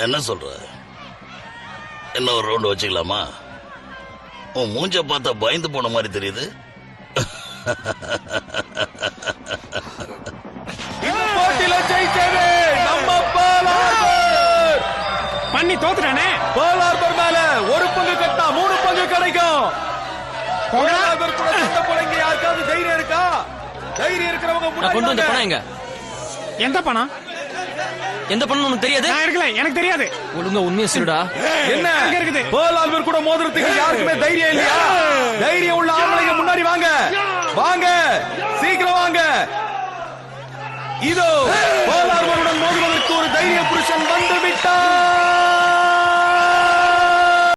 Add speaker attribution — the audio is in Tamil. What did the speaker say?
Speaker 1: என்ன சொல்ற? என்ன ஒரு ரவுண்ட் வச்சுக்கலாமா? உன் மூஞ்ச பார்த்தா பயந்து போன மாதிரி தெரியுது.
Speaker 2: பண்ணி தோத்துறானே.
Speaker 3: போலார்பர் மேல ஒரு பங்கு கட்டா 3 பங்கு கிடைக்கும். போலார்பர் கூட சண்டை போடுங்க. யாருக்காவது தைரியம் இருக்கா? தைரியம் இருக்கிறவங்க முன்னாடி
Speaker 4: கொண்டு வந்த பணம் எங்க?
Speaker 2: எந்த பணம்?
Speaker 4: எந்த பணம் உனக்கு தெரியாது?
Speaker 2: நான் இருக்கல, எனக்கு தெரியாது.
Speaker 4: ஒழுங்கா உண்மையை சொல்லுடா.
Speaker 3: என்ன
Speaker 2: அங்க இருக்குது?
Speaker 3: போலார்பர் கூட மோதிரத்துக்கு யாருக்குமே தைரியம் இல்லையா? தைரியம் உள்ள ஆம்பளைங்க முன்னாடி வாங்க. வாங்க, சீக்கிரம் வாங்க. இதோ போலார்பருடன் மோதுவதற்கு ஒரு தைரிய புருஷன் வந்து விட்டார்.